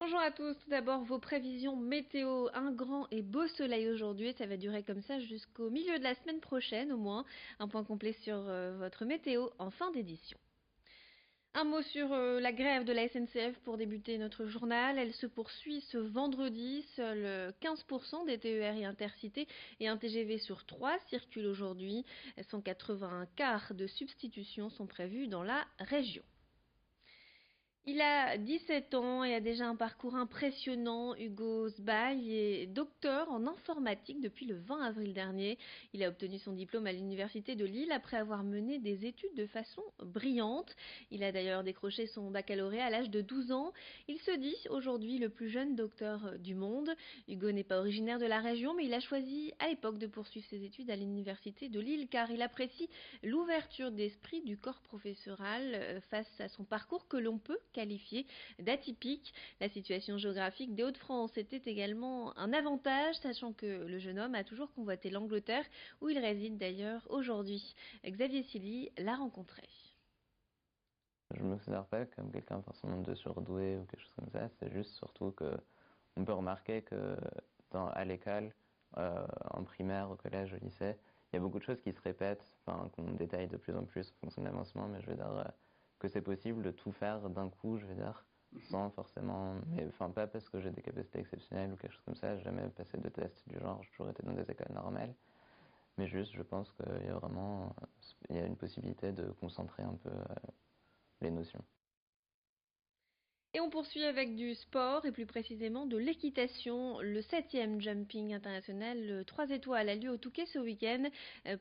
Bonjour à tous, tout d'abord vos prévisions météo, un grand et beau soleil aujourd'hui, ça va durer comme ça jusqu'au milieu de la semaine prochaine au moins. Un point complet sur votre météo en fin d'édition. Un mot sur la grève de la SNCF pour débuter notre journal. Elle se poursuit ce vendredi. Seuls 15% des TER et intercités et un TGV sur 3 circulent aujourd'hui. 181 cars de substitution sont prévus dans la région. Il a 17 ans et a déjà un parcours impressionnant. Hugo Sbaille est docteur en informatique depuis le 20 avril dernier. Il a obtenu son diplôme à l'université de Lille après avoir mené des études de façon brillante. Il a d'ailleurs décroché son baccalauréat à l'âge de 12 ans. Il se dit aujourd'hui le plus jeune docteur du monde. Hugo n'est pas originaire de la région, mais il a choisi à l'époque de poursuivre ses études à l'université de Lille car il apprécie l'ouverture d'esprit du corps professoral face à son parcours que l'on peut qualifié d'atypique. La situation géographique des Hauts-de-France était également un avantage, sachant que le jeune homme a toujours convoité l'Angleterre, où il réside d'ailleurs aujourd'hui. Xavier Silly l'a rencontré. Je me considère pas comme quelqu'un forcément de surdoué ou quelque chose comme ça, c'est juste surtout que on peut remarquer que à l'école, en primaire, au collège, au lycée, il y a beaucoup de choses qui se répètent, enfin, qu'on détaille de plus en plus en fonction de l'avancement, mais je veux dire que c'est possible de tout faire d'un coup, je veux dire, sans forcément, mais enfin pas parce que j'ai des capacités exceptionnelles ou quelque chose comme ça, j'ai jamais passé de tests du genre, j'ai toujours été dans des écoles normales, mais juste je pense qu'il y a vraiment, il y a une possibilité de concentrer un peu les notions. Et on poursuit avec du sport et plus précisément de l'équitation. Le 7e jumping international 3 étoiles a lieu au Touquet ce week-end.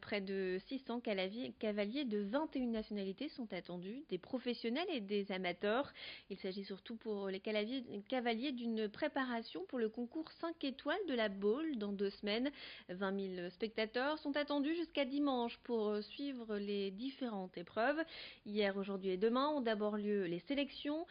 Près de 600 cavaliers de 21 nationalités sont attendus, des professionnels et des amateurs. Il s'agit surtout pour les cavaliers d'une préparation pour le concours 5 étoiles de la Baule dans 2 semaines. 20 000 spectateurs sont attendus jusqu'à dimanche pour suivre les différentes épreuves. Hier, aujourd'hui et demain ont d'abord lieu les sélections,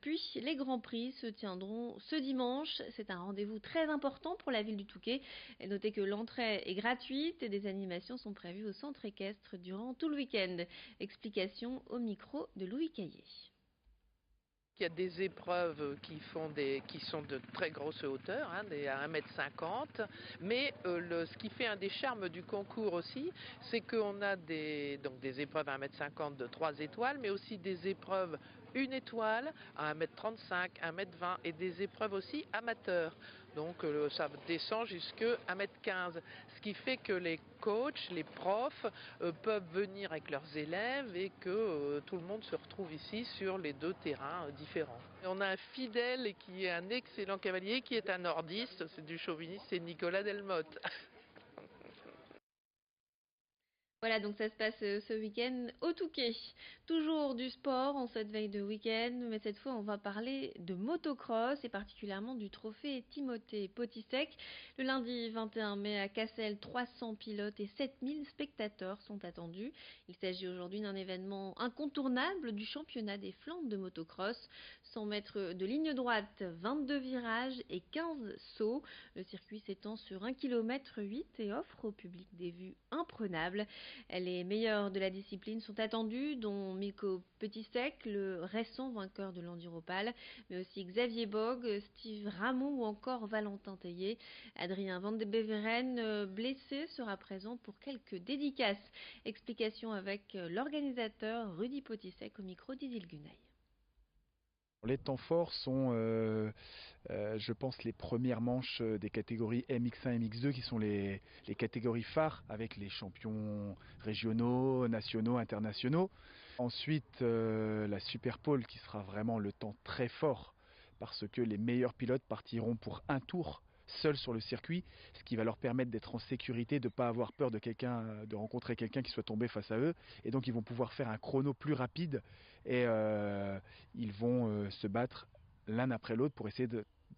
puis les Grands Prix se tiendront ce dimanche. C'est un rendez-vous très important pour la ville du Touquet. Notez que l'entrée est gratuite et des animations sont prévues au centre équestre durant tout le week-end. Explication au micro de Louis Caillé. Il y a des épreuves qui sont de très grosse hauteur, à 1,50 m, mais ce qui fait un des charmes du concours aussi, c'est qu'on a des épreuves à 1,50 m de 3 étoiles, mais aussi des épreuves 1 étoile à 1,35 m, 1,20 m et des épreuves aussi amateurs. Donc ça descend jusqu'à 1,15 m, ce qui fait que les coachs, les profs peuvent venir avec leurs élèves et que tout le monde se retrouve ici sur les deux terrains différents. Et on a un fidèle et qui est un excellent cavalier, qui est un nordiste, c'est du chauviniste, c'est Nicolas Delmotte. Voilà, donc ça se passe ce week-end au Touquet. Toujours du sport en cette veille de week-end, mais cette fois on va parler de motocross et particulièrement du trophée Timothée Potisek. Le lundi 21 mai à Cassel, 300 pilotes et 7000 spectateurs sont attendus. Il s'agit aujourd'hui d'un événement incontournable du championnat des Flandres de motocross. 100 mètres de ligne droite, 22 virages et 15 sauts. Le circuit s'étend sur 1,8 km et offre au public des vues imprenables. Les meilleurs de la discipline sont attendus, dont Mikko Petitsek, le récent vainqueur de l'Enduropal, mais aussi Xavier Bog, Steve Ramon ou encore Valentin Tellier. Adrien Van de Beveren, blessé, sera présent pour quelques dédicaces. Explication avec l'organisateur Rudy Potisek au micro d'Isil Gunay. Les temps forts sont, je pense, les premières manches des catégories MX1 et MX2 qui sont les catégories phares avec les champions régionaux, nationaux, internationaux. Ensuite, la Super Pole qui sera vraiment le temps très fort parce que les meilleurs pilotes partiront pour un tour seuls sur le circuit, ce qui va leur permettre d'être en sécurité, de ne pas avoir peur de rencontrer quelqu'un qui soit tombé face à eux, et donc ils vont pouvoir faire un chrono plus rapide et ils vont se battre l'un après l'autre pour essayer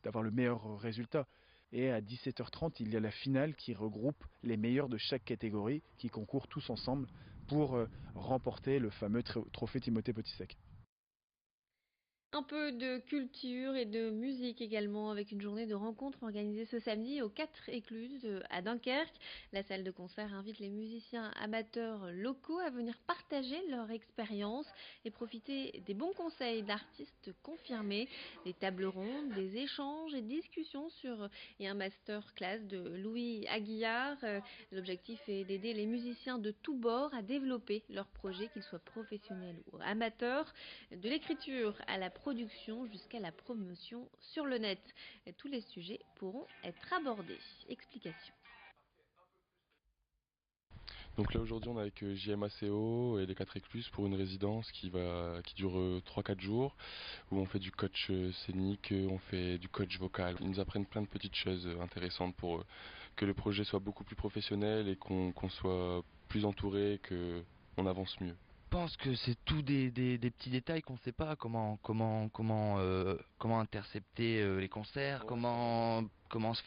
d'avoir le meilleur résultat. Et à 17h30, il y a la finale qui regroupe les meilleurs de chaque catégorie qui concourent tous ensemble pour remporter le fameux trophée Timothée Potisek. Un peu de culture et de musique également, avec une journée de rencontres organisée ce samedi aux 4 Écluses à Dunkerque. La salle de concert invite les musiciens amateurs locaux à venir partager leur expérience et profiter des bons conseils d'artistes confirmés, des tables rondes, des échanges et discussions et un masterclass de Louis Aguillard. L'objectif est d'aider les musiciens de tous bords à développer leurs projets, qu'ils soient professionnels ou amateurs, de l'écriture à la production jusqu'à la promotion sur le net. Et tous les sujets pourront être abordés. Explication. Donc là aujourd'hui on est avec JMACO et les 4 Écluses pour une résidence qui dure 3-4 jours où on fait du coach scénique, on fait du coach vocal. Ils nous apprennent plein de petites choses intéressantes pour que le projet soit beaucoup plus professionnel et qu'on soit plus entouré, qu'on avance mieux. Je pense que c'est tout des petits détails qu'on ne sait pas, comment intercepter les concerts, comment se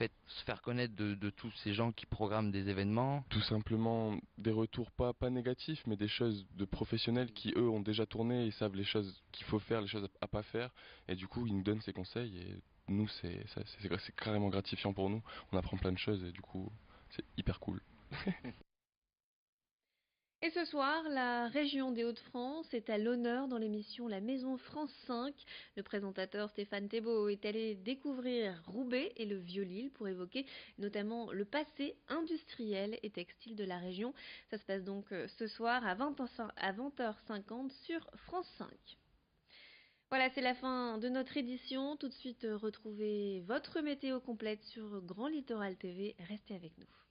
faire connaître de tous ces gens qui programment des événements. Tout simplement des retours pas négatifs, mais des choses de professionnels qui eux ont déjà tourné et savent les choses qu'il faut faire, les choses à pas faire, et du coup ils nous donnent ces conseils et nous c'est carrément gratifiant pour nous. On apprend plein de choses et du coup c'est hyper cool. Et ce soir, la région des Hauts-de-France est à l'honneur dans l'émission La Maison France 5. Le présentateur Stéphane Thébault est allé découvrir Roubaix et le Vieux-Lille pour évoquer notamment le passé industriel et textile de la région. Ça se passe donc ce soir à 20h50 sur France 5. Voilà, c'est la fin de notre édition. Tout de suite, retrouvez votre météo complète sur Grand Littoral TV. Restez avec nous.